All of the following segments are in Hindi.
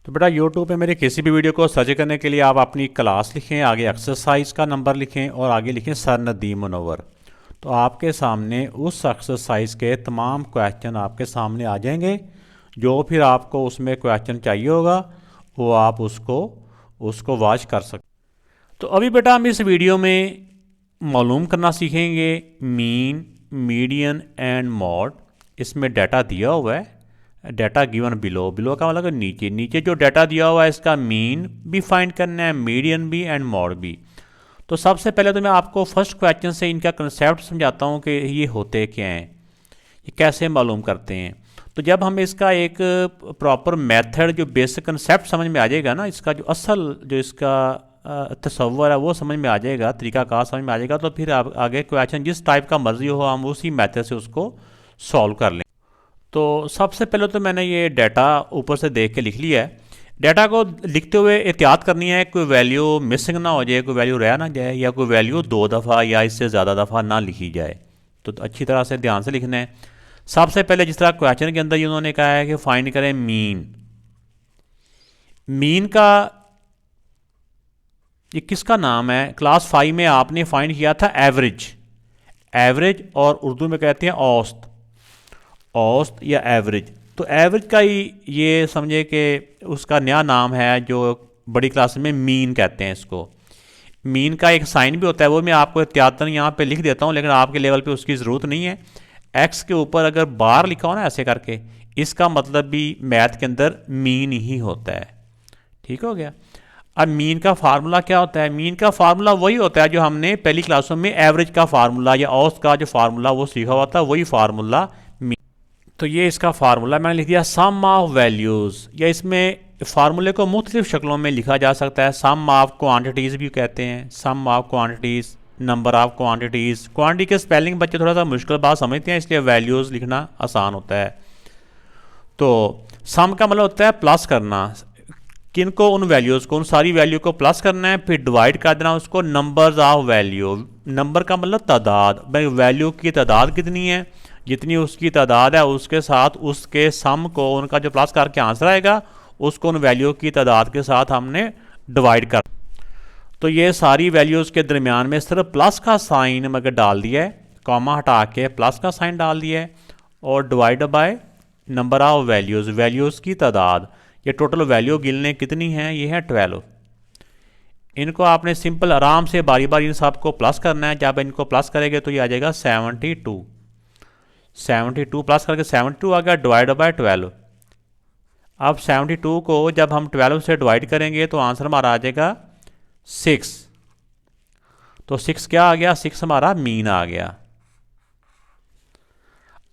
तो बेटा यूट्यूब पे मेरे किसी भी वीडियो को सर्च करने के लिए आप अपनी क्लास लिखें, आगे एक्सरसाइज का नंबर लिखें और आगे लिखें सर नदीम मुनव्वर। तो आपके सामने उस एक्सरसाइज के तमाम क्वेश्चन आपके सामने आ जाएंगे। जो फिर आपको उसमें क्वेश्चन चाहिए होगा वो आप उसको उसको वॉच कर सकते। तो अभी बेटा हम इस वीडियो में मालूम करना सीखेंगे मीन, मीडियन एंड मॉड। इसमें डाटा दिया हुआ है, डाटा गिवन बिलो। बिलो का मतलब नीचे, नीचे जो डाटा दिया हुआ है इसका मीन भी फाइंड करना है, मीडियन भी एंड मॉड भी। तो सबसे पहले तो मैं आपको फर्स्ट क्वेश्चन से इनका कंसेप्ट समझाता हूँ कि ये होते क्या हैं, ये कैसे मालूम करते हैं। तो जब हम इसका एक प्रॉपर मेथड, जो बेसिक कंसेप्ट समझ में आ जाएगा ना, इसका जो असल जो इसका तस्वर है वो समझ में आ जाएगा, तरीका कार समझ में आ जाएगा, तो फिर आप आगे क्वेश्चन जिस टाइप का मर्जी हो हम उसी मेथड से उसको सॉल्व कर लें। तो सबसे पहले तो मैंने ये डाटा ऊपर से देख के लिख लिया है। डाटा को लिखते हुए एहतियात करनी है कोई वैल्यू मिसिंग ना हो जाए, कोई वैल्यू रह ना जाए, या कोई वैल्यू दो दफ़ा या इससे ज़्यादा दफ़ा ना लिखी जाए। तो अच्छी तरह से ध्यान से लिखना है। सबसे पहले जिस तरह क्वेश्चन के अंदर ही उन्होंने कहा है कि फाइंड करें मीन। मीन का ये किसका नाम है? क्लास 5 में आपने फाइंड किया था एवरेज। एवरेज और उर्दू में कहते हैं औसत, औसत या एवरेज। तो एवरेज का ही ये समझे कि उसका नया नाम है जो बड़ी क्लास में मीन कहते हैं इसको। मीन का एक साइन भी होता है, वो मैं आपको एहतियातन यहाँ पे लिख देता हूँ, लेकिन आपके लेवल पे उसकी ज़रूरत नहीं है। एक्स के ऊपर अगर बार लिखा हो ना ऐसे करके, इसका मतलब भी मैथ के अंदर मीन ही होता है। ठीक हो गया। अब मीन का फार्मूला क्या होता है? मीन का फार्मूला वही होता है जो हमने पहली क्लासों में एवरेज का फार्मूला या औसत का जो फार्मूला वो सीखा हुआ था, वही फार्मूला मीन। तो ये इसका फार्मूला मैंने लिख दिया सम ऑफ वैल्यूज़, या इसमें फार्मूले को मुख्तलिफ शक्लों में लिखा जा सकता है। सम ऑफ क्वांटिटीज़ भी कहते हैं, sum of quantities, number of quantities. Quantity के स्पेलिंग बच्चे थोड़ा सा मुश्किल बात समझते हैं, इसलिए वैल्यूज़ लिखना आसान होता है। तो सम का मतलब होता है प्लस करना, किन को? उन वैल्यूज़ को, उन सारी वैल्यू को प्लस करना है, फिर डिवाइड कर देना उसको नंबर्स ऑफ वैल्यू। नंबर का मतलब तादाद, भाई वैल्यू की तादाद कितनी है, जितनी उसकी तादाद है उसके साथ उसके सम को, उनका जो प्लस करके आंसर आएगा उसको उन वैल्यू की तादाद के साथ हमने डिवाइड कर। तो ये सारी वैल्यूज़ के दरमियान में सिर्फ प्लस का साइन मगर डाल दिया है, कॉमा हटा के प्लस का साइन डाल दिया है, और divide by number of values, values की तादाद। ये टोटल वैल्यू गिनने कितनी है? ये है 12। इनको आपने सिंपल आराम से बारी बारी इन सबको प्लस करना है। जब इनको प्लस करेंगे तो ये आ जाएगा 72। 72 प्लस करके 72 आ गया, डिवाइड बाय 12। अब 72 को जब हम 12 से डिवाइड करेंगे तो आंसर हमारा आ जाएगा 6। तो 6 क्या आ गया? 6 हमारा मीन आ गया।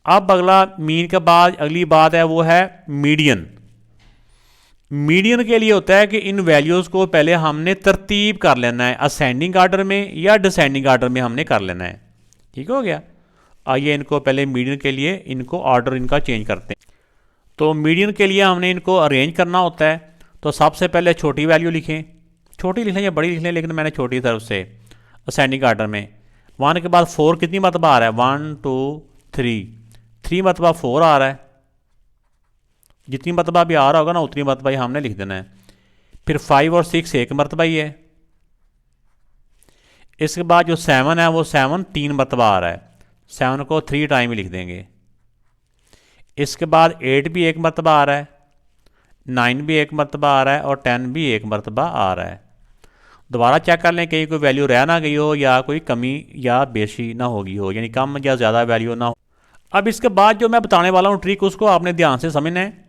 अब अगला मीन के बाद अगली बात है वो है मीडियन। मीडियन के लिए होता है कि इन वैल्यूज़ को पहले हमने तरतीब कर लेना है, असेंडिंग आर्डर में या डिसेंडिंग आर्डर में हमने कर लेना है। ठीक हो गया। आइए इनको पहले मीडियन के लिए इनको ऑर्डर इनका चेंज करते हैं। तो मीडियन के लिए हमने इनको अरेंज करना होता है। तो सबसे पहले छोटी वैल्यू लिखें, छोटी लिख लें या बड़ी लिख लें, लेकिन मैंने छोटी तरफ से असेंडिंग आर्डर में। 1 के बाद 4 कितनी मरतबा आ रहा है? 1 2 3, 3 मरतबा 4 आ रहा है। जितनी मरतबा भी आ रहा होगा ना उतनी मरतबा ही हमने लिख देना है। फिर 5 और 6 एक मरतबा ही है। इसके बाद जो 7 है वो 7 3 मरतबा आ रहा है, 7 को 3 टाइम ही लिख देंगे। इसके बाद 8 भी एक मरतबा आ रहा है, 9 भी एक मरतबा आ रहा है, और 10 भी एक मरतबा आ रहा है। दोबारा चेक कर लें कहीं कोई वैल्यू रह ना गई हो या कोई कमी या बेशी ना होगी हो, यानी कम या ज़्यादा वैल्यू ना हो। अब इसके बाद जो मैं बताने वाला हूँ ट्रिक, उसको आपने ध्यान से समझना है।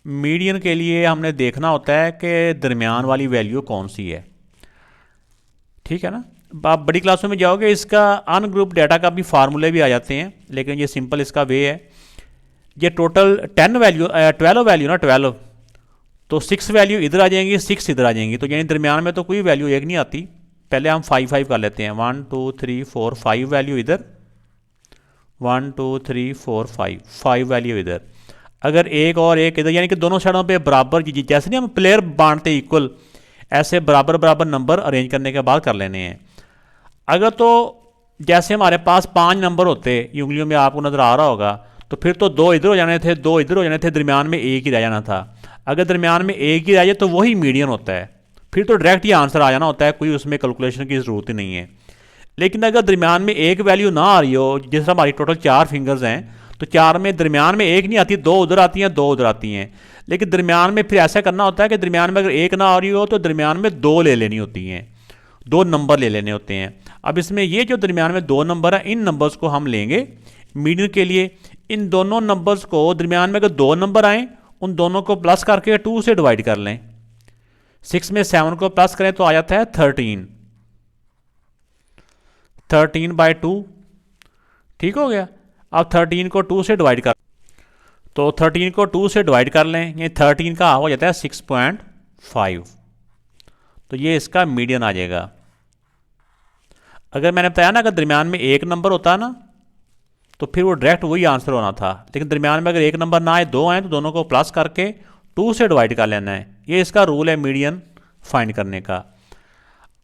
मीडियन के लिए हमने देखना होता है कि दरमियान वाली वैल्यू कौन सी है। ठीक है ना। आप बड़ी क्लासों में जाओगे इसका अनग्रुप डाटा का भी फार्मूले भी आ जाते हैं, लेकिन ये सिंपल इसका वे है। ये टोटल 12 वैल्यू ना 12, तो 6 वैल्यू इधर आ जाएंगी, 6 इधर आ जाएंगी, तो यानी दरमियान में तो कोई वैल्यू एक नहीं आती। पहले हम 5 5 कर लेते हैं, 1 2 3 4 5 वैल्यू इधर, 1 2 3 4 5 वैल्यू इधर। अगर एक और एक इधर, यानी कि दोनों साइडों पे बराबर, जैसे नहीं हम प्लेयर बांटते इक्वल, ऐसे बराबर बराबर नंबर अरेंज करने के बाद कर लेने हैं। अगर तो जैसे हमारे पास 5 नंबर होते, ये उंगलियों में आपको नज़र आ रहा होगा, तो फिर तो 2 इधर हो जाने थे, 2 इधर हो जाने थे, दरमियान में एक ही रह जाना था। अगर दरमियान में एक ही रह जाए तो वही मीडियन होता है, फिर तो डायरेक्ट ही आंसर आ जाना होता है, कोई उसमें कैलकुलेशन की ज़रूरत ही नहीं है। लेकिन अगर दरमियान में एक वैल्यू ना आ रही हो, जिस तरह हमारी टोटल 4 फिंगर्स हैं, तो 4 में दरमियान में एक नहीं आती, 2 उधर आती हैं, 2 उधर आती हैं। लेकिन दरमियान में फिर ऐसा करना होता है कि दरमियान में अगर एक ना आ रही हो तो दरमियान में 2 ले लेनी होती हैं, 2 नंबर ले लेने होते हैं। अब इसमें ये जो दरमियान में 2 नंबर है, इन नंबर्स को हम लेंगे मीडियन के लिए। इन दोनों नंबर्स को दरमियान में अगर 2 नंबर आए, उन दोनों को प्लस करके 2 से डिवाइड कर लें। 6 में 7 को प्लस करें तो आ जाता है 13, 13/2, ठीक हो गया। अब 13 को 2 से डिवाइड कर, तो 13 को 2 से डिवाइड कर लें, ये 13 का हो जाता है 6.5, तो ये इसका मीडियन आ जाएगा। अगर मैंने बताया ना, अगर दरमियान में एक नंबर होता ना तो फिर वो डायरेक्ट वही आंसर होना था, लेकिन दरमियान में अगर एक नंबर ना आए, 2 आए, तो दोनों को प्लस करके 2 से डिवाइड कर लेना है। ये इसका रूल है मीडियन फाइंड करने का।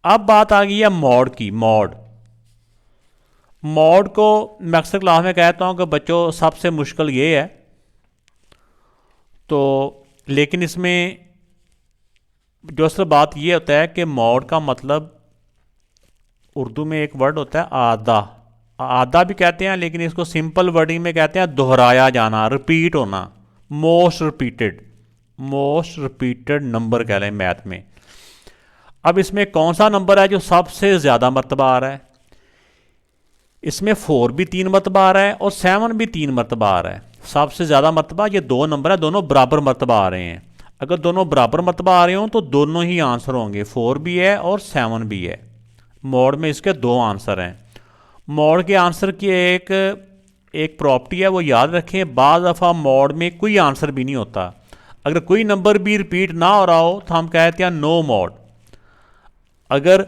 अब बात आ गई है मॉड की। मॉड को मैं अक्सर क्लास में कहता हूँ कि बच्चों सबसे मुश्किल ये है, तो लेकिन इसमें जो असल बात ये होता है कि मॉड का मतलब उर्दू में एक वर्ड होता है आधा, आधा भी कहते हैं, लेकिन इसको सिंपल वर्डिंग में कहते हैं दोहराया जाना, रिपीट होना, मोस्ट रिपीटेड नंबर कह लें मैथ में। अब इसमें कौन सा नंबर है जो सबसे ज़्यादा मरतबा आ रहा है? इसमें 4 भी 3 मरतबा आ रहा है और 7 भी 3 मरतबा आ रहा है। सबसे ज़्यादा मरतबा ये 2 नंबर है, दोनों बराबर मरतबा आ रहे हैं। अगर दोनों बराबर मरतबा आ रहे हों तो दोनों ही आंसर होंगे, 4 भी है और 7 भी है। मॉड में इसके 2 आंसर हैं। मॉड के आंसर की एक प्रॉपर्टी है, वो याद रखें, बाज़ दफ़ा मॉड में कोई आंसर भी नहीं होता। अगर कोई नंबर भी रिपीट ना हो रहा हो तो हम कहते हैं नो मॉड। अगर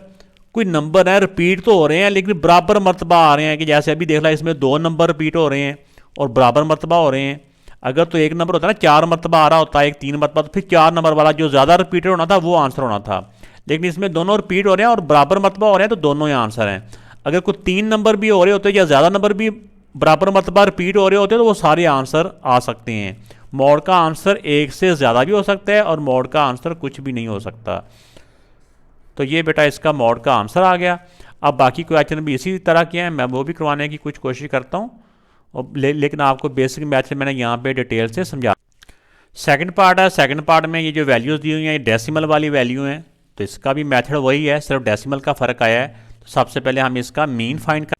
कोई नंबर है रिपीट तो हो रहे हैं लेकिन बराबर मरतबा आ रहे हैं, कि जैसे अभी देख ला, इसमें 2 नंबर रिपीट हो रहे हैं और बराबर मरतबा हो रहे हैं। अगर तो एक नंबर होता है ना 4 मरतबा आ रहा होता है, एक 3 मरतबा, तो फिर 4 नंबर वाला जो ज़्यादा रिपीटेड होना था वो आंसर होना था। लेकिन इसमें दोनों रिपीट हो रहे हैं और बराबर मरतबा हो रहे हैं, तो दोनों ही आंसर हैं। अगर कोई 3 नंबर भी हो रहे होते या ज़्यादा नंबर भी बराबर मरतबा रिपीट हो रहे होते तो वो सारे आंसर आ सकते हैं। मॉड का आंसर एक से ज़्यादा भी हो सकता है और मॉड का आंसर कुछ भी नहीं हो सकता। तो ये बेटा इसका मॉड का आंसर आ गया। अब बाकी क्वेश्चन भी इसी तरह के हैं, मैं वो भी करवाने की कुछ कोशिश करता हूँ, और लेकिन आपको बेसिक मैथ से मैंने यहाँ पे डिटेल से समझा। सेकंड पार्ट है। सेकंड पार्ट में ये जो वैल्यूज़ दी हुई हैं ये डेसिमल वाली वैल्यू हैं, तो इसका भी मेथड वही है, सिर्फ डेसिमल का फ़र्क आया है। तो सबसे पहले हम इसका मीन फाइंड कर,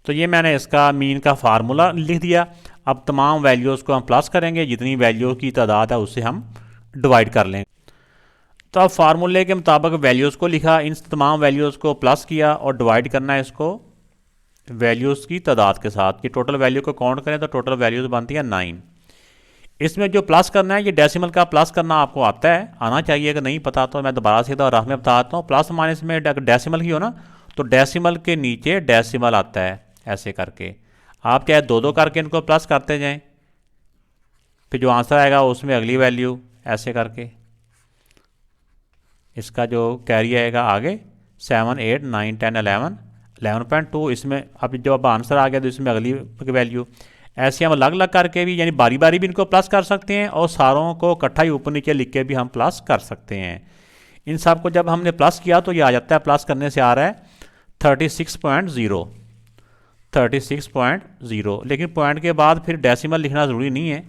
तो ये मैंने इसका मीन का फार्मूला लिख दिया। अब तमाम वैल्यूज़ को हम प्लस करेंगे, जितनी वैल्यू की तादाद है उससे हम डिवाइड कर लेंगे। तो अब फार्मूले के मुताबिक वैल्यूज़ को लिखा, इन तमाम वैल्यूज़ को प्लस किया और डिवाइड करना है इसको वैल्यूज़ की तादाद के साथ, कि टोटल वैल्यू को काउंट करें तो टोटल वैल्यूज़ बनती है 9। इसमें जो प्लस करना है, ये डेसिमल का प्लस करना आपको आता है, आना चाहिए। अगर नहीं पता तो मैं दोबारा सीधा राह में बताता हूँ। प्लस माइनस में अगर डेसिमल की हो ना तो डेसिमल के नीचे डेसिमल आता है, ऐसे करके आप चाहे 2-2 करके इनको प्लस करते जाएं, फिर जो आंसर आएगा उसमें अगली वैल्यू, ऐसे करके इसका जो कैरी आएगा आगे 7, 8, 9, 10, 11, 11.2। इसमें अब आंसर आ गया तो इसमें अगली वैल्यू। ऐसे हम अलग अलग करके भी, यानी बारी बारी भी इनको प्लस कर सकते हैं और सारों को इकट्ठा ही ऊपर नीचे लिख के भी हम प्लस कर सकते हैं। इन सब को जब हमने प्लस किया तो ये आ जाता है, प्लस करने से आ रहा है 36.0, 36.0। लेकिन पॉइंट के बाद फिर डेसिमल लिखना ज़रूरी नहीं है,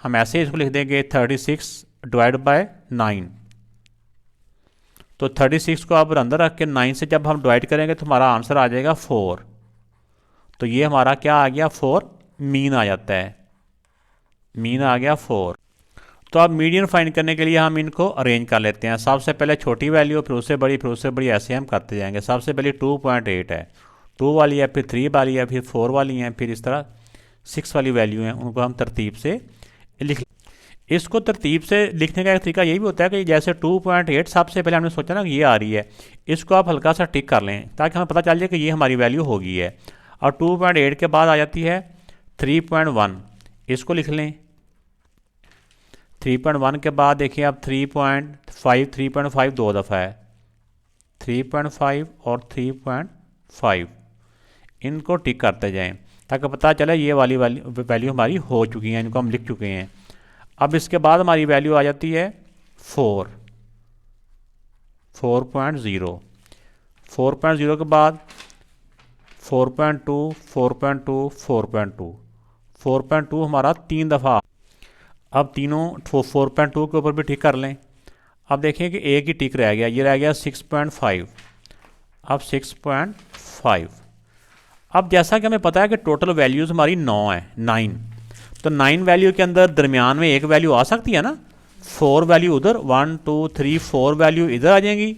हम ऐसे इसको लिख देंगे 36 डिवाइड बाय 9। तो 36 को आप अंदर रख के 9 से जब हम डिवाइड करेंगे तो हमारा आंसर आ जाएगा 4। तो ये हमारा क्या आ गया, 4 मीन आ जाता है, मीन आ गया 4। तो अब मीडियन फाइंड करने के लिए हम इनको अरेंज कर लेते हैं। सबसे पहले छोटी वैल्यू, फिर उससे बड़ी, फिर उससे बड़ी, ऐसे हम करते जाएंगे। सबसे पहले 2.8 है, 2 वाली है, फिर 3 वाली है, फिर 4 वाली हैं, फिर इस तरह 6 वाली वैल्यू हैं, उनको हम तरतीब से लिख। इसको तरतीब से लिखने का एक तरीका यही भी होता है कि जैसे 2.8 सबसे पहले हमने सोचा ना कि ये आ रही है, इसको आप हल्का सा टिक कर लें ताकि हमें पता चल जाए कि ये हमारी वैल्यू हो गई है। और 2.8 के बाद आ जाती है 3.1, इसको लिख लें। 3.1 के बाद देखिए अब 3.5, 3.5 2 दफ़ा है, 3.5 और 3.5, इनको टिक करते जाएं ताकि पता चले ये वाली वैल्यू हमारी हो चुकी है, इनको हम लिख चुके हैं। अब इसके बाद हमारी वैल्यू आ जाती है 4, 4.0, 4.0 के बाद 4.2, 4.2, 4.2, 4.2 हमारा 3 दफ़ा। अब तीनों 4.2 के ऊपर भी टिक कर लें। अब देखें कि एक ही टिक रह गया, ये रह गया 6.5। अब 6.5। अब जैसा कि हमें पता है कि टोटल वैल्यूज़ हमारी 9 है, 9, तो 9 वैल्यू के अंदर दरमियान में एक वैल्यू आ सकती है ना। 4 वैल्यू उधर, 1 2 3 4 वैल्यू इधर आ जाएंगी,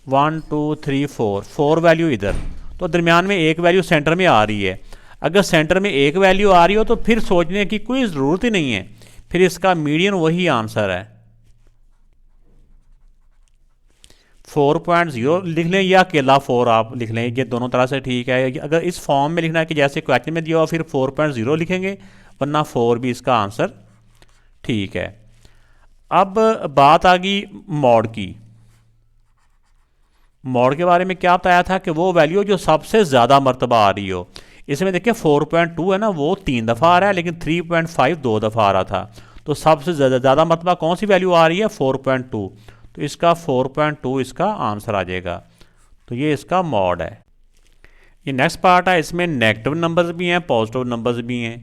1 2 3 4 वैल्यू इधर, तो दरमियान में एक वैल्यू सेंटर में आ रही है। अगर सेंटर में एक वैल्यू आ रही हो तो फिर सोचने की कोई ज़रूरत ही नहीं है, फिर इसका मीडियन वही आंसर है। 4.0 लिख लें या अकेला 4 आप लिख लें, ये दोनों तरह से ठीक है। अगर इस फॉर्म में लिखना है कि जैसे क्वेश्चन में दिया हो फिर 4.0 लिखेंगे, वरना 4 भी इसका आंसर ठीक है। अब बात आ गई मॉड की। मॉड के बारे में क्या बताया था कि वो वैल्यू जो सबसे ज़्यादा मरतबा आ रही हो। इसमें देखिए 4.2 है ना, वो 3 दफ़ा आ रहा है, लेकिन 3.5 2 दफ़ा आ रहा था। तो सबसे ज़्यादा मरतबा कौन सी वैल्यू आ रही है, 4.2, तो इसका 4.2 इसका आंसर आ जाएगा। तो ये इसका मॉड है। ये नेक्स्ट पार्ट है, इसमें नेगेटिव नंबर्स भी हैं, पॉजिटिव नंबर्स भी हैं।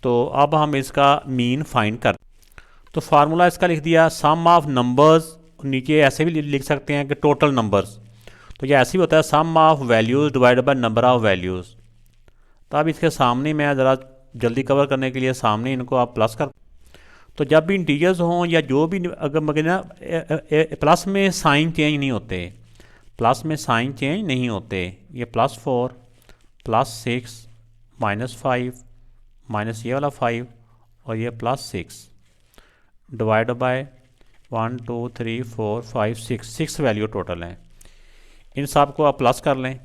तो अब हम इसका मीन फाइंड करते हैं। तो फार्मूला इसका लिख दिया, सम ऑफ नंबर्स, नीचे ऐसे भी लिख सकते हैं कि टोटल नंबर्स। तो ये ऐसे ही होता है, sum of values divided by number of values. तो अब इसके सामने मैं ज़रा जल्दी कवर करने के लिए सामने इनको आप प्लस कर, तो जब भी इंटीजर्स हों या जो भी, अगर मगर ना प्लस में साइन चेंज नहीं होते, प्लस में साइन चेंज नहीं होते। ये +4, +6, -5, माइनस ये वाला 5 और ये +6 डिवाइड बाय 1 2 3 4 5 6 वैल्यू टोटल हैं। इन सब को आप प्लस कर लें,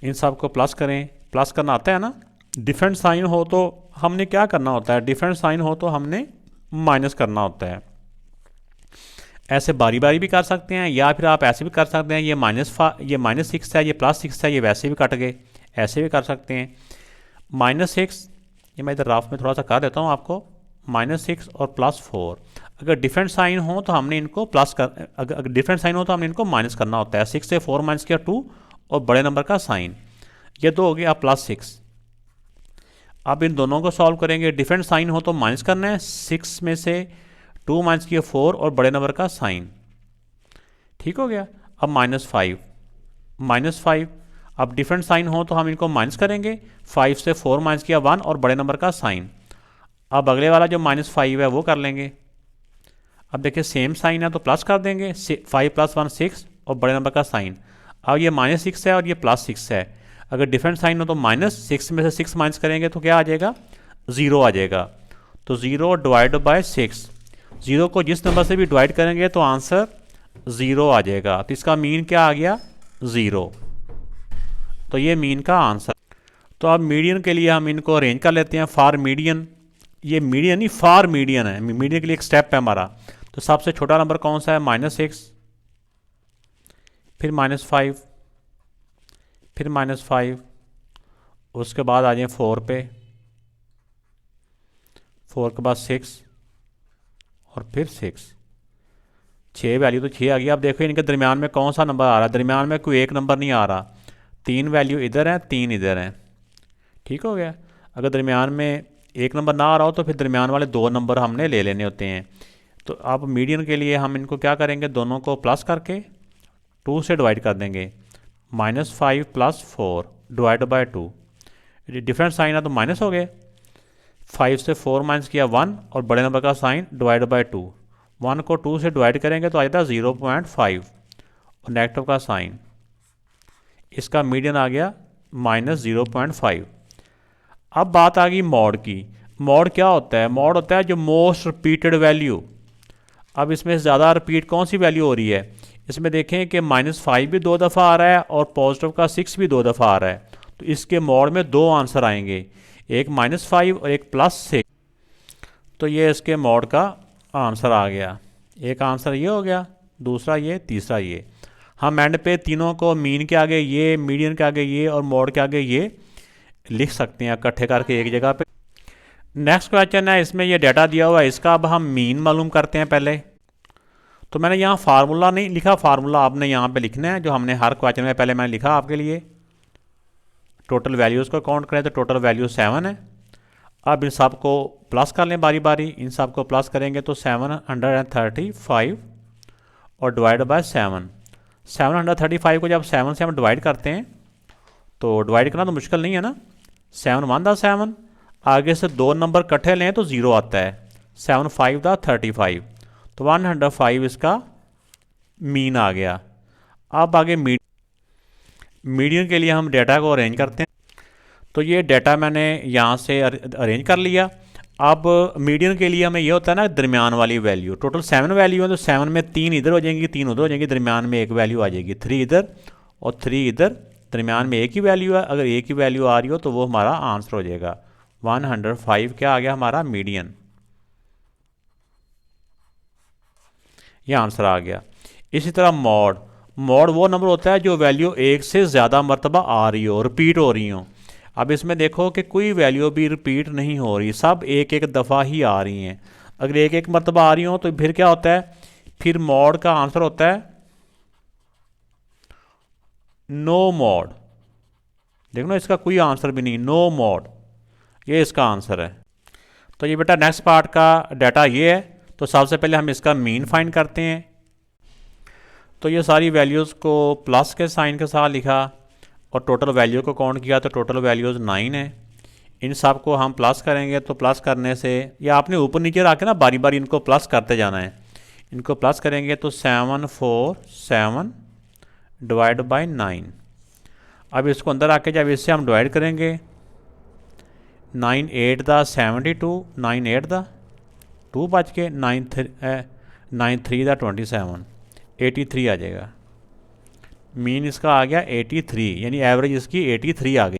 इन सब को प्लस करें। प्लस करना आता है ना। डिफरेंट साइन हो तो हमने क्या करना होता है, डिफरेंट साइन हो तो हमने माइनस करना होता है। ऐसे बारी बारी भी कर सकते हैं, या फिर आप ऐसे भी कर सकते हैं, ये -6 है, ये +6 है, ये वैसे भी कट गए, ऐसे भी कर सकते हैं। -6, ये मैं इधर राफ में थोड़ा सा कर देता हूँ आपको, -6 और +4। अगर डिफरेंट साइन हो तो हमने इनको प्लस कर, अगर डिफरेंट साइन हो तो हमने इनको माइनस करना होता है। 6 से 4 माइनस किया 2 और बड़े नंबर का साइन, ये 2 हो गया +6। अब इन दोनों को सॉल्व करेंगे, डिफरेंट साइन हो तो माइनस करना है, 6 में से 2 माइनस किया 4 और बड़े नंबर का साइन, ठीक हो गया। अब -5, अब डिफरेंट साइन हो तो हम इनको माइनस करेंगे, 5 से 4 माइनस किया 1 और बड़े नंबर का साइन। अब अगले वाला जो -5 है वो कर लेंगे। अब देखिए सेम साइन है तो प्लस कर देंगे, 5 + 1 6 और बड़े नंबर का साइन। अब ये -6 है और ये +6 है, अगर डिफरेंट साइन हो तो -6 में से 6 माइनस करेंगे तो क्या आ जाएगा, 0 आ जाएगा। तो 0 डिवाइड बाय 6, 0 को जिस नंबर से भी डिवाइड करेंगे तो आंसर 0 आ जाएगा। तो इसका मीन क्या आ गया, 0। तो ये मीन का आंसर। तो अब मीडियन के लिए हम इनको अरेंज कर लेते हैं। फॉर मीडियन, ये मीडियन नहीं फॉर मीडियन है, मीडियन के लिए एक स्टेप है हमारा। तो सबसे छोटा नंबर कौन सा है, -6, फिर -5, फिर -5, उसके बाद आ जाए 4 पे, 4 के बाद 6 और फिर 6 वैल्यू तो 6 आ गई। अब देखो इनके दरमियान में कौन सा नंबर आ रहा है, दरमियान में कोई एक नंबर नहीं आ रहा, 3 वैल्यू इधर है, 3 इधर हैं, ठीक हो गया। अगर दरमियान में एक नंबर ना आ रहा हो तो फिर दरमियान वाले 2 नंबर हमने ले लेने होते हैं। तो अब मीडियन के लिए हम इनको क्या करेंगे, दोनों को प्लस करके 2 से डिवाइड कर देंगे, -5 + 4 डिवाइड बाय 2, डिफरेंट साइन है तो माइनस हो गए, 5 से 4 माइनस किया 1 और बड़े नंबर का साइन डिवाइड बाय 2, 1 को 2 से डिवाइड करेंगे तो आ जाता है 0.5 और नेगेटिव का साइन, इसका मीडियन आ गया -0.5। अब बात आ गई मॉड की। मॉड क्या होता है, मॉड होता है जो मोस्ट रिपीटेड वैल्यू। अब इसमें ज़्यादा रिपीट कौन सी वैल्यू हो रही है, इसमें देखें कि -5 भी 2 दफ़ा आ रहा है और पॉजिटिव का 6 भी 2 दफ़ा आ रहा है। तो इसके मॉड में 2 आंसर आएंगे, एक -5 और एक +6। तो ये इसके मॉड का आंसर आ गया। एक आंसर ये हो गया, दूसरा ये, तीसरा ये। हम एंड पे तीनों को मीन के आगे ये, मीडियन के आगे ये और मॉड के आगे ये लिख सकते हैं इकट्ठे करके एक जगह पे। नेक्स्ट क्वेश्चन है, इसमें ये डाटा दिया हुआ है, इसका अब हम मीन मालूम करते हैं पहले। तो मैंने यहाँ फार्मूला नहीं लिखा, फार्मूला आपने यहाँ पे लिखना है जो हमने हर क्वेश्चन में पहले मैंने लिखा आपके लिए। टोटल वैल्यूज़ को काउंट करें तो टोटल वैल्यू 7 है। अब इन सब को प्लस कर लें बारी बारी, इन सब को प्लस करेंगे तो 735 और डिवाइड बाय 7। 735 को जब 7 से हम डिवाइड करते हैं तो डिवाइड करना तो मुश्किल नहीं है ना। 7 1 दा 7, आगे से दो नंबर इकट्ठे लें तो 0 आता है। 7 5 दा 35, तो 105 इसका मीन आ गया। अब आगे मीडियन के लिए हम डेटा को अरेंज करते हैं। तो ये डेटा मैंने यहाँ से अरेंज कर लिया। अब मीडियन के लिए हमें ये होता है ना दरमियान वाली वैल्यू। टोटल 7 वैल्यू है तो 7 में 3 इधर हो जाएंगी, 3 उधर हो जाएंगी, दरमियान में एक वैल्यू आ जाएगी, 3 इधर और 3 इधर, दरमियान में एक ही वैल्यू है। अगर एक ही वैल्यू आ रही हो तो वो हमारा आंसर हो जाएगा। 105 क्या आ गया हमारा मीडियन, ये आंसर आ गया। इसी तरह मॉड, मॉड वो नंबर होता है जो वैल्यू एक से ज़्यादा मरतबा आ रही हो, रिपीट हो रही हो। अब इसमें देखो कि कोई वैल्यू भी रिपीट नहीं हो रही, सब एक एक दफ़ा ही आ रही हैं। अगर एक एक मरतबा आ रही हो तो फिर क्या होता है, फिर मॉड का आंसर होता है नो मॉड। देखो ना, इसका कोई आंसर भी नहीं, नो मॉड, ये इसका आंसर है। तो ये बेटा नेक्स्ट पार्ट का डाटा ये है। तो सबसे पहले हम इसका मीन फाइंड करते हैं। तो ये सारी वैल्यूज़ को प्लस के साइन के साथ लिखा और टोटल वैल्यू को काउंट किया तो टोटल वैल्यूज़ 9 है। इन सब को हम प्लस करेंगे तो प्लस करने से, या आपने ऊपर नीचे रख के ना बारी बारी इनको प्लस करते जाना है। इनको प्लस करेंगे तो 747 डिवाइड बाई 9। अब इसको अंदर आके जब इससे हम डिवाइड करेंगे, 9 8 दा 72, 9 8 दा 2 बच के 9 3 दा 27, 83 आ जाएगा। मीन इसका आ गया 83, यानी एवरेज इसकी 83 आ गई।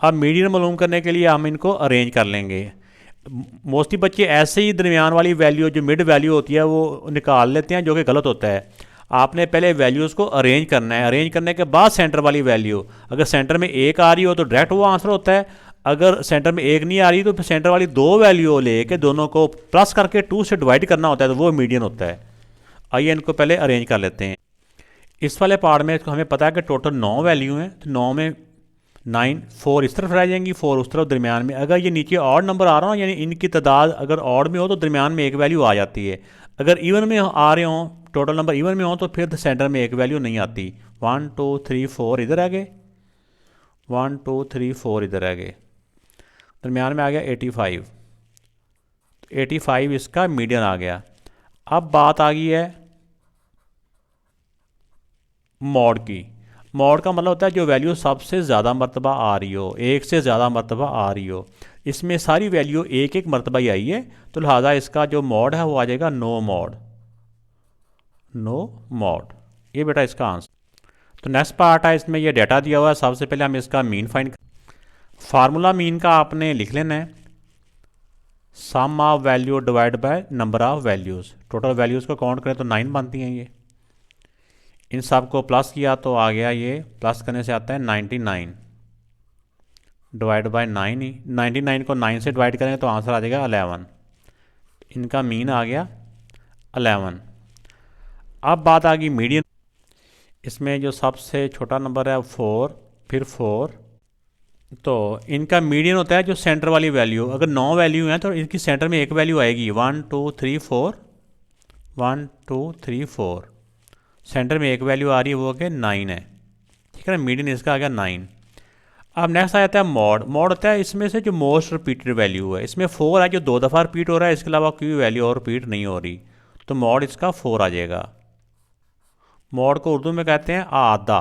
अब मीडियन मालूम करने के लिए हम इनको अरेंज कर लेंगे। मोस्टली बच्चे ऐसे ही दरमियान वाली वैल्यू जो मिड वैल्यू होती है वो निकाल लेते हैं, जो कि गलत होता है। आपने पहले वैल्यूज़ को अरेंज करना है, अरेंज करने के बाद सेंटर वाली वैल्यू, अगर सेंटर में एक आ रही हो तो डायरेक्ट वो आंसर होता है। अगर सेंटर में एक नहीं आ रही तो फिर सेंटर वाली दो वैल्यू ले के दोनों को प्लस करके 2 से डिवाइड करना होता है, तो वो मीडियन होता है। आइए इनको पहले अरेंज कर लेते हैं। इस वाले पार्ट में हमें पता है कि टोटल 9 वैल्यू हैं, तो 9 में 9 4 इस तरफ रह जाएंगी, 4 उस तरफ दरमियान में। अगर ये नीचे ऑड नंबर आ रहा हो, यानी इनकी तादाद अगर ऑड में हो तो दरमियान में एक वैल्यू आ जाती है। अगर इवन में आ रहे हों, टोटल नंबर इवन में हो तो फिर सेंटर में एक वैल्यू नहीं आती। 1 2 3 4 इधर आ गए, 1 2 3 4 इधर आ गए, दरमियान में आ गया 85। 85 इसका मीडियन आ गया। अब बात आ गई है मॉड की। मॉड का मतलब होता है जो वैल्यू सबसे ज़्यादा मरतबा आ रही हो, एक से ज़्यादा मरतबा आ रही हो। इसमें सारी वैल्यू एक एक मरतबा ही आई है, तो लिहाजा इसका जो मॉड है वो आ जाएगा नो मॉड, नो मॉड। ये बेटा इसका आंसर। तो नेक्स्ट पार्ट है, इसमें ये डाटा दिया हुआ है। सबसे पहले हम इसका मीन फाइंड, फार्मूला मीन का आपने लिख लेना है, sum of value divide by number of values. Total values को काउंट करें तो 9 बनती हैं। ये इन सब को प्लस किया तो आ गया, ये प्लस करने से आता है 99 डिवाइड बाय 9 ही। 99 को 9 से डिवाइड करेंगे तो आंसर आ जाएगा 11। इनका मीन आ गया 11। अब बात आ गई मीडियन। इसमें जो सबसे छोटा नंबर है 4, फिर 4, तो इनका मीडियन होता है जो सेंटर वाली वैल्यू। अगर 9 वैल्यू हैं तो इनकी सेंटर में एक वैल्यू आएगी, 1 2 3 4, 1 2 3 4, सेंटर में एक वैल्यू आ रही है वो कि 9 है, ठीक है ना। मीडियन इसका आ गया 9। अब नेक्स्ट आ जाता है मॉड। मॉड होता है इसमें से जो मोस्ट रिपीटेड वैल्यू है। इसमें 4 है जो 2 दफ़ा रिपीट हो रहा है, इसके अलावा कोई वैल्यू और रिपीट नहीं हो रही, तो मॉड इसका 4 आ जाएगा। मॉड को उर्दू में कहते हैं आधा,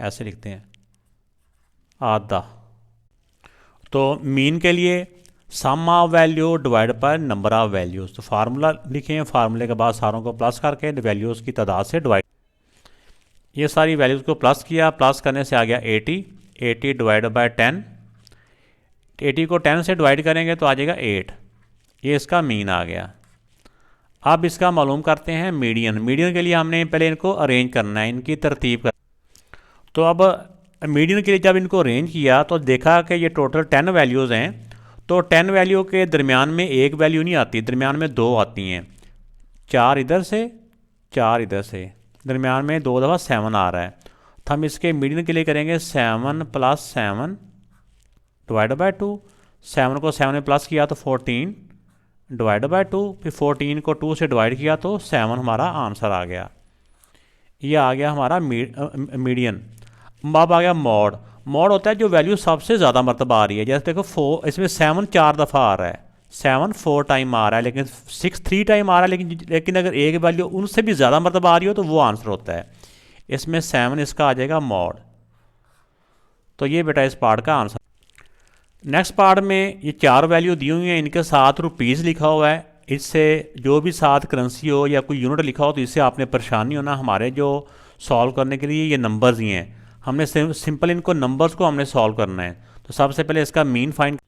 ऐसे लिखते हैं आधा। तो मीन के लिए sum of value divide by number of values. तो फार्मूला लिखे, फार्मूले के बाद सारों को प्लस करके वैल्यूज़ की तादाद से डिवाइड। ये सारी वैल्यूज़ को प्लस किया, प्लस करने से आ गया 80। 80 डिवाइड बाय 10, 80 को 10 से डिवाइड करेंगे तो आ जाएगा 8। ये इसका मीन आ गया। अब इसका मालूम करते हैं मीडियन। मीडियन के लिए हमने पहले इनको अरेंज करना है, इनकी तरतीब कर। तो अब मीडियन के लिए जब इनको अरेंज किया तो देखा कि ये टोटल 10 वैल्यूज़ हैं, तो 10 वैल्यू के दरमियान में एक वैल्यू नहीं आती, दरमियान में दो आती हैं, 4 इधर से 4 इधर से, दरमियान में 2 दफ़ा 7 आ रहा है। तो हम इसके मीडियन के लिए करेंगे 7 + 7 डिवाइड बाई 2। 7 को 7 में प्लस किया तो 14 डिवाइड बाई 2, फिर 14 को 2 से डिवाइड किया तो 7 हमारा आंसर आ गया। ये आ गया हमारा मीडियन। अब आ गया मॉड। मॉड होता है जो वैल्यू सबसे ज़्यादा मरतबा आ रही है। जैसे देखो 4, इसमें 7 4 दफ़ा आ रहा है, 7 4 टाइम आ रहा है, लेकिन 6 3 टाइम आ रहा है, लेकिन अगर एक वैल्यू उनसे भी ज़्यादा मरतबा आ रही हो तो वो आंसर होता है। इसमें 7 इसका आ जाएगा मॉड। तो ये बेटा इस पार्ट का आंसर। नेक्स्ट पार्ट में ये 4 वैल्यू दी हुई हैं, इनके साथ रुपीज़ लिखा हुआ है। इससे जो भी साथ करेंसी हो या कोई यूनिट लिखा हो तो इससे आपने परेशान नहीं होना। हमारे जो सॉल्व करने के लिए ये नंबर्स ही हैं, हमने सिंपल इनको नंबर्स को हमने सॉल्व करना है। तो सबसे पहले इसका मीन फाइंड,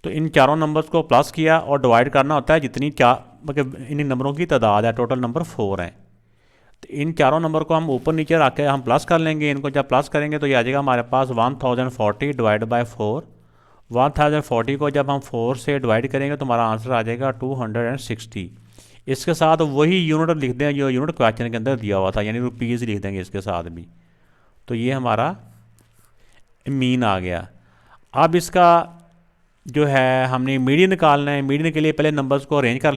तो इन चारों नंबर्स को प्लस किया और डिवाइड करना होता है जितनी मतलब इन नंबरों की तादाद है, टोटल नंबर 4 हैं। तो इन चारों नंबर को हम ऊपर नीचे रख के हम प्लस कर लेंगे। इनको जब प्लस करेंगे तो ये आ जाएगा हमारे पास 1040 डिवाइड बाई 4। 1040 को जब हम 4 से डिवाइड करेंगे तो हमारा आंसर आ जाएगा 260। इसके साथ वही यूनिट लिख दें जो यूनिट क्वेश्चन के अंदर दिया हुआ था, यानी रुपीज़ लिख देंगे इसके साथ भी। तो ये हमारा मीन आ गया। अब इसका जो है हमने मीडियन निकालना है। मीडियन के लिए पहले नंबर्स को अरेंज कर।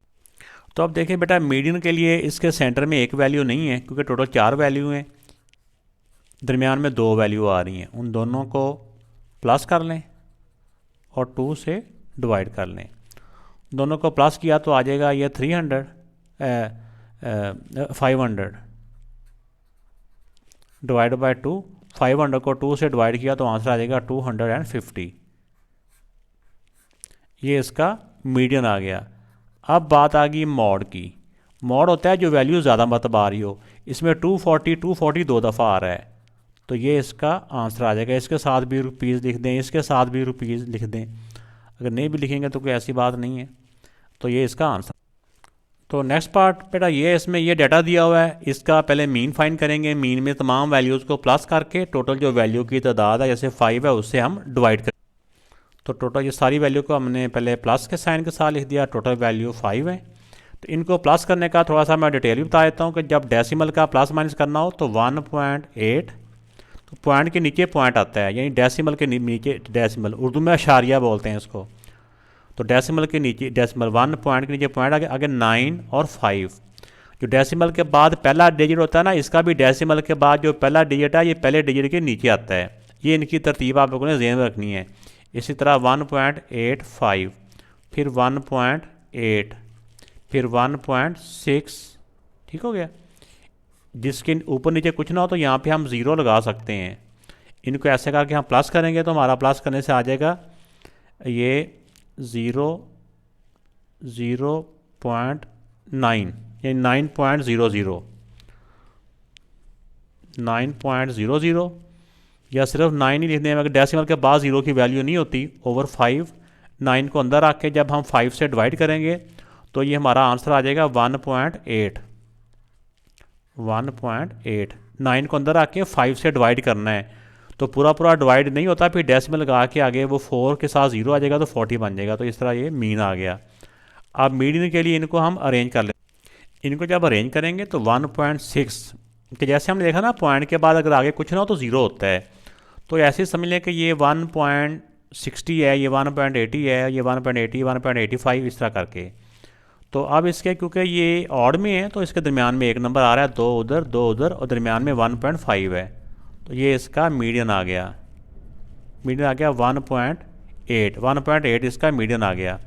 तो अब देखें बेटा, मीडियन के लिए इसके सेंटर में एक वैल्यू नहीं है क्योंकि टोटल 4 वैल्यू हैं, दरमियान में 2 वैल्यू आ रही हैं। उन दोनों को प्लस कर लें और 2 से डिवाइड कर लें। दोनों को प्लस किया तो आ जाएगा ये 500 डिवाइड बाई 2। 500 को 2 से डिवाइड किया तो आंसर आ जाएगा 250। ये इसका मीडियन आ गया। अब बात आ गई मॉड की। मॉड होता है जो वैल्यू ज़्यादा मरतबा आ रही हो। इसमें 240 2 दफ़ा आ रहा है, तो ये इसका आंसर आ जाएगा। इसके साथ भी रुपीज़ लिख दें, इसके साथ भी रुपीज़ लिख दें, अगर नहीं भी लिखेंगे तो कोई ऐसी बात नहीं है। तो ये इसका आंसर। तो नेक्स्ट पार्ट बेटा ये, इसमें ये डाटा दिया हुआ है, इसका पहले मीन फाइंड करेंगे। मीन में तमाम वैल्यूज़ को प्लस करके टोटल जो वैल्यू की तादाद है, जैसे 5 है, उससे हम डिवाइड करें। तो टोटल ये सारी वैल्यू को हमने पहले प्लस के साइन के साथ लिख दिया। टोटल वैल्यू 5 है। तो इनको प्लस करने का थोड़ा सा मैं डिटेल भी बता देता हूँ कि जब डेसिमल का प्लस माइनस करना हो तो 1.8, तो पॉइंट के नीचे पॉइंट आता है, यानी डेसिमल के नीचे डेसिमल, उर्दू में अशारिया बोलते हैं इसको। तो डेसिमल के नीचे डेसिमल 1, पॉइंट के नीचे पॉइंट, आगे आगे 9 और 5। जो डेसिमल के बाद पहला डिजिट होता है ना, इसका भी डेसिमल के बाद जो पहला डिजिट है ये पहले डिजिट के नीचे आता है। ये इनकी तरतीब आप लोगों ने ज़हन में रखनी है। इसी तरह 1.85, फिर 1.8, फिर 1.6, ठीक हो गया। जिसके ऊपर नीचे कुछ ना हो तो यहाँ पे हम 0 लगा सकते हैं। इनको ऐसे करके हम प्लस करेंगे तो हमारा प्लस करने से आ जाएगा ये 0.9, यानी 9.00 या सिर्फ 9 ही लिख दें। अगर डेसिमल के बाद 0 की वैल्यू नहीं होती, ओवर 5, 9 को अंदर रख के जब हम 5 से डिवाइड करेंगे तो ये हमारा आंसर आ जाएगा 1.8। 9 को अंदर रख के 5 से डिवाइड करना है, तो पूरा पूरा डिवाइड नहीं होता, फिर डेसिमल लगा के आगे वो 4 के साथ 0 आ जाएगा तो 40 बन जाएगा। तो इस तरह ये मीन आ गया। अब मीडियन के लिए इनको हम अरेंज कर लें। इनको जब अरेंज करेंगे तो 1.6 कि जैसे हमने देखा ना, पॉइंट के बाद अगर आगे कुछ ना हो तो 0 होता है, तो ऐसे समझ लें कि ये 1.60 है, ये 1.80 है, ये 1.80, 1.85, इस तरह करके। तो अब इसके क्योंकि ये ऑड में है तो इसके दरमियान में एक नंबर आ रहा है, 2 उधर 2 उधर, और दरमियान में 1.5 है, तो ये इसका मीडियन आ गया। मीडियन आ गया 1.8। 1.8 इसका मीडियन आ गया।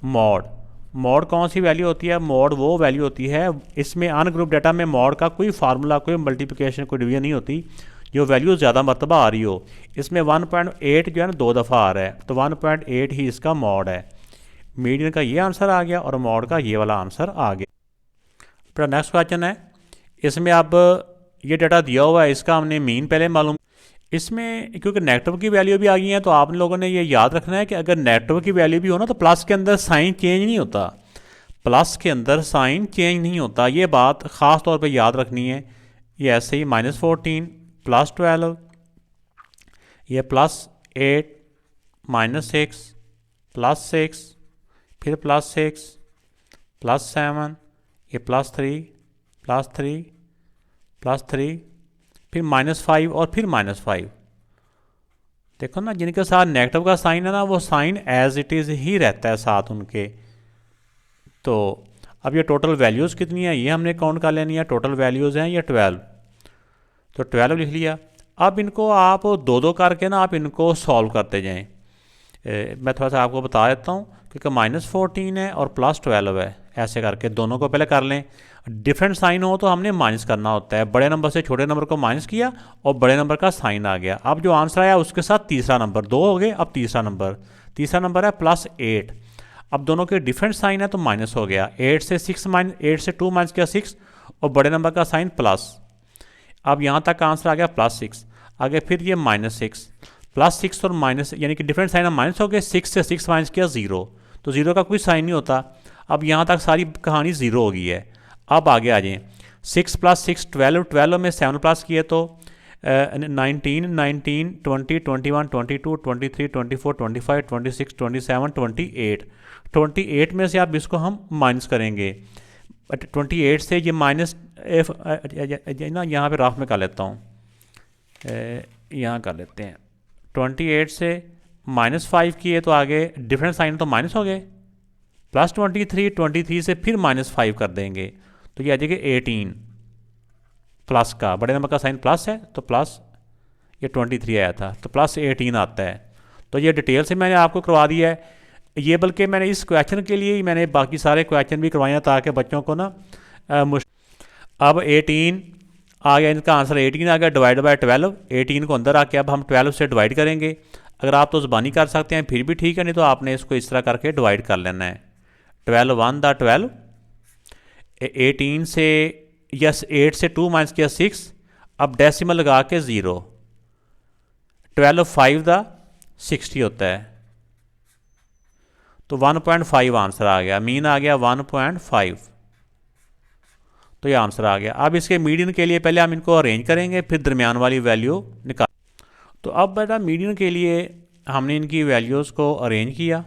मॉड कौन सी वैल्यू होती है? मॉड वो वैल्यू होती है, इसमें अनग्रुप डाटा में मॉड का कोई फार्मूला, कोई मल्टीप्लिकेशन, कोई डिवीजन नहीं होती, जो वैल्यू ज़्यादा मरतबा आ रही हो। इसमें 1.8 जो है ना 2 दफ़ा आ रहा है, तो 1.8 ही इसका मॉड है। मीडियन का ये आंसर आ गया और मॉड का ये वाला आंसर आ गया। फिर नेक्स्ट क्वेश्चन है, इसमें अब ये डाटा दिया हुआ है, इसका हमने मीन पहले मालूम। इसमें क्योंकि नेगेटिव की वैल्यू भी आ गई है, तो आप लोगों ने ये याद रखना है कि अगर नेगेटिव की वैल्यू भी हो ना तो प्लस के अंदर साइन चेंज नहीं होता। प्लस के अंदर साइन चेंज नहीं होता, ये बात ख़ास तौर पे याद रखनी है। ये ऐसे ही -14 +12, ये +8 -6 +6, फिर +6, +7, ये +3, +3, +3, फिर -5 और फिर -5। देखो ना, जिनके साथ नेगेटिव का साइन है ना, वो साइन एज इट इज़ ही रहता है साथ उनके। तो अब ये टोटल वैल्यूज़ कितनी है ये हमने काउंट कर लेनी है। टोटल वैल्यूज़ हैं ये 12, तो 12 लिख लिया। अब इनको आप दो दो करके ना आप इनको सॉल्व करते जाएं। मैं थोड़ा सा आपको बता देता हूँ, क्योंकि -14 है और +12 है, ऐसे करके दोनों को पहले कर लें। डिफरेंट साइन हो तो हमने माइनस करना होता है। बड़े नंबर से छोटे नंबर को माइनस किया और बड़े नंबर का साइन आ गया। अब जो आंसर आया उसके साथ तीसरा नंबर, 2 हो गए। अब तीसरा नंबर है +8। अब दोनों के डिफरेंट साइन है तो माइनस हो गया। 8 से 2 माइनस किया 6 और बड़े नंबर का साइन प्लस। अब यहाँ तक आंसर आ गया +6। आगे फिर ये -6, +6 और माइनस, यानी कि डिफरेंट साइन माइनस हो गए। 6 से 6 माइनस किया 0, तो 0 का कोई साइन नहीं होता। अब यहाँ तक सारी कहानी 0 हो गई है। अब आगे आ जाएँ, 6 + 6 12, 12 में 7 प्लस किए तो 19, 19, 20, 21, 22, 23, 24, 25, 26, 27, 28। 28 में से आप इसको हम माइनस करेंगे। 28 से ये माइनस ना, यहाँ पे राफ में कर लेता हूँ, यहाँ कर लेते हैं। 28 से -5 किए तो आगे डिफरेंट साइन तो माइनस हो गए। +23, 23 से फिर -5 कर देंगे तो ये आ जाएगा 18। प्लस का बड़े नंबर का साइन प्लस है तो प्लस, ये 23 आया था तो +18 आता है। तो ये डिटेल से मैंने आपको करवा दिया है ये, बल्कि मैंने इस क्वेश्चन के लिए ही मैंने बाकी सारे क्वेश्चन भी करवाए हैं ताकि बच्चों को ना अब 18 आ गया, इनका आंसर 18 आ गया, डिवाइड बाय 12। 18 को अंदर आके अब हम 12 से डिवाइड करेंगे। अगर आप तो ज़बानी कर सकते हैं फिर भी ठीक है, नहीं तो आपने इसको इस तरह करके डिवाइड कर लेना है। 12 1 दा 12, 18 से यस 8 से 2 माइनस किया 6, अब डेसिमल लगा के 0। 12 5 दा 60 होता है, तो 1.5 आंसर आ गया। मीन आ गया 1.5, तो ये आंसर आ गया। अब इसके मीडियन के लिए पहले हम इनको अरेंज करेंगे, फिर दरमियान वाली वैल्यू निकाल। तो अब बेटा मीडियन के लिए हमने इनकी वैल्यूज़ को अरेंज किया।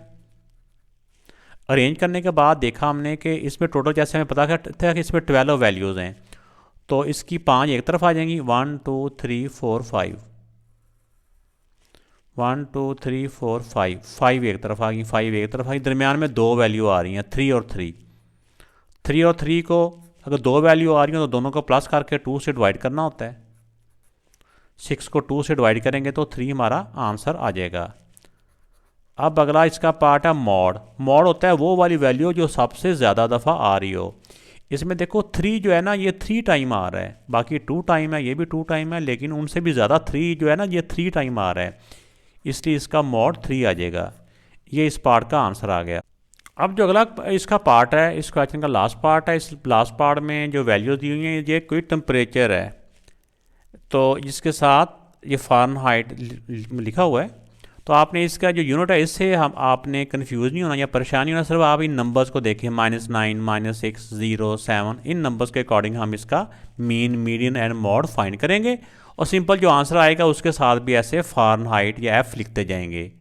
अरेंज करने के बाद देखा हमने कि इसमें टोटल, जैसे हमें पता था कि इसमें 12 वैल्यूज़ हैं, तो इसकी 5 एक तरफ आ जाएंगी। 1 2 3 4 5, 1 2 3 4 5, 5 एक तरफ आ गई, 5 एक तरफ आ गई। दरमियान में 2 वैल्यू आ रही हैं, 3 और 3। 3 और 3 को अगर 2 वैल्यू आ रही हैं तो दोनों को प्लस करके 2 से डिवाइड करना होता है। 6 को 2 से डिवाइड करेंगे तो 3 हमारा आंसर आ जाएगा। अब अगला इसका पार्ट है मॉड। मॉड होता है वो वाली वैल्यू जो सबसे ज़्यादा दफ़ा आ रही हो। इसमें देखो 3 जो है ना ये 3 टाइम आ रहा है, बाकी 2 टाइम है, ये भी 2 टाइम है, लेकिन उनसे भी ज़्यादा 3 जो है ना ये 3 टाइम आ रहा है, इसलिए इसका मॉड 3 आ जाएगा। ये इस पार्ट का आंसर आ गया। अब जो अगला इसका पार्ट है, इस क्वेश्चन का लास्ट पार्ट है। इस लास्ट पार्ट में जो वैल्यू दी हुई है, ये कोई टेम्परेचर है, तो इसके साथ ये फ़ारेनहाइट लिखा हुआ है। तो आपने इसका जो यूनिट है इससे हम आपने कंफ्यूज नहीं होना या परेशानी होना। सिर्फ आप इन नंबर्स को देखें, -9, -6, 0, 7, इन नंबर्स के अकॉर्डिंग हम इसका mean, median and mod find करेंगे और सिंपल जो आंसर आएगा उसके साथ भी ऐसे फ़ारेनहाइट या F लिखते जाएंगे।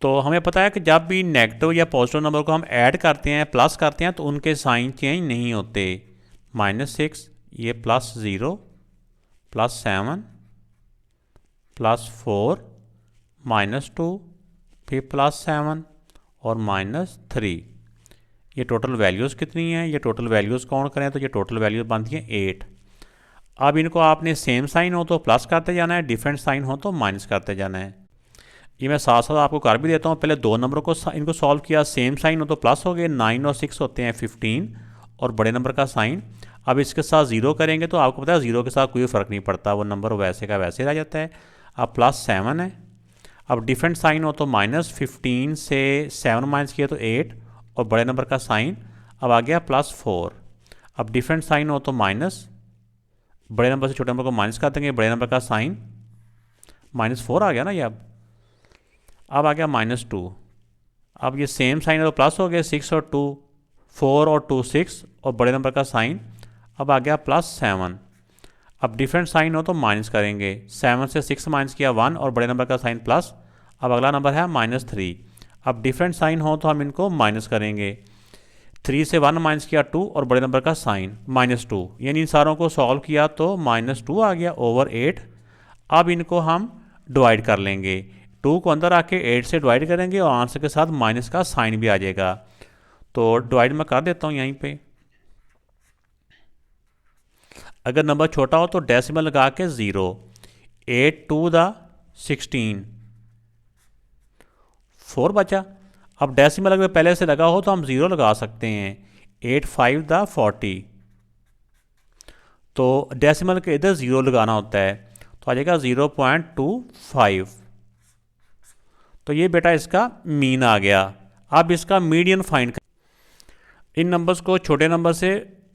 तो हमें पता है कि जब भी नेगेटिव या पॉजिटिव नंबर को हम ऐड करते हैं, प्लस करते हैं, तो उनके साइन चेंज नहीं होते। -6 ये +0, +7, +4, -2, फिर +7 और -3। ये टोटल वैल्यूज़ कितनी हैं, ये टोटल वैल्यूज़ काउंट करें तो ये टोटल वैल्यूज़ बनती हैं 8। अब इनको आपने सेम साइन हो तो प्लस करते जाना है, डिफरेंट साइन हो तो माइनस करते जाना है। ये मैं साथ साथ आपको कर भी देता हूँ। पहले 2 नंबर को इनको सॉल्व किया, सेम साइन हो तो प्लस हो गए, 9 और 6 होते हैं 15 और बड़े नंबर का साइन। अब इसके साथ 0 करेंगे तो आपको पता है 0 के साथ कोई फ़र्क नहीं पड़ता, वो नंबर वैसे का वैसे रह जाता है। अब +7 है। अब डिफरेंट साइन हो तो -15 से 7 माइनस किया तो 8 और बड़े नंबर का साइन अब आ गया +4। अब डिफरेंट साइन हो तो माइनस, बड़े नंबर से छोटे नंबर को माइनस कर देंगे, बड़े नंबर का साइन -4 आ गया ना ये। अब आ गया -2। अब ये सेम साइन है तो प्लस हो गया, 6 और 2 4 और 2 6 और बड़े नंबर का साइन अब आ गया +7। अब डिफरेंट साइन हो तो माइनस करेंगे, 7 से 6 माइनस किया 1 और बड़े नंबर का साइन प्लस। अब अगला नंबर है -3। अब डिफरेंट साइन हो तो हम इनको माइनस करेंगे। 3 से 1 माइनस किया 2 और बड़े नंबर का साइन -2, यानी इन सारों को सॉल्व किया तो -2 आ गया ओवर 8। अब इनको हम डिवाइड कर लेंगे, 2 को अंदर आके 8 से डिवाइड करेंगे और आंसर के साथ माइनस का साइन भी आ जाएगा। तो डिवाइड मैं कर देता हूँ यहीं पे। अगर नंबर छोटा हो तो डेसिमल लगा के 0, 8 2 द 16, 4 बचा। अब डेसिमल अगर पहले से लगा हो तो हम 0 लगा सकते हैं, 8 5 द 40, तो डेसिमल के इधर 0 लगाना होता है, तो आ जाएगा 0.25। तो ये बेटा इसका मीन आ गया। अब इसका मीडियन फाइंड, इन नंबर्स को छोटे नंबर से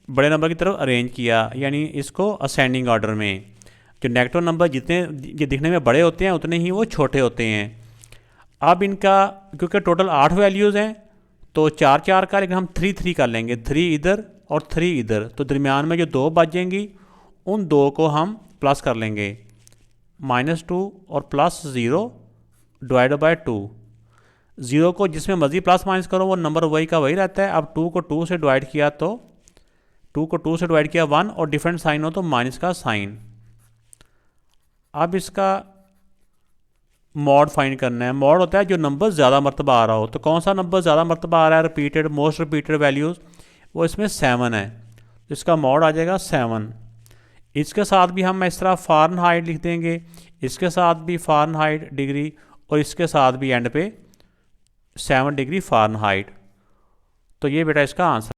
बड़े नंबर की तरफ अरेंज किया, यानी इसको असेंडिंग ऑर्डर में। जो नेगेटिव नंबर जितने ये दिखने में बड़े होते हैं उतने ही वो छोटे होते हैं। अब इनका क्योंकि टोटल 8 वैल्यूज़ हैं तो 4 4 का, लेकिन हम 3 3 कर लेंगे, 3 इधर और 3 इधर, तो दरमियान में जो 2 बचेंगी उन 2 को हम प्लस कर लेंगे, -2 और +0 डिवाइड बाय 2। 0 को जिसमें मर्जी प्लस माइनस करो वो नंबर वही का वही रहता है। अब 2 को 2 से डिवाइड किया तो 2 को 2 से डिवाइड किया 1, और डिफरेंट साइन हो तो माइनस का साइन। अब इसका मॉड फाइंड करना है। मॉड होता है जो नंबर ज़्यादा मरतबा आ रहा हो, तो कौन सा नंबर ज़्यादा मरतबा आ रहा है, रिपीटेड, मोस्ट रिपीटेड वैल्यूज़, वो इसमें 7 है, तो इसका मॉड आ जाएगा 7। इसके साथ भी हम इस तरह फ़ारेनहाइट लिख देंगे, इसके साथ भी फ़ारेनहाइट डिग्री, और इसके साथ भी एंड पे 7 डिग्री फ़ारेनहाइट। तो ये बेटा इसका आंसर।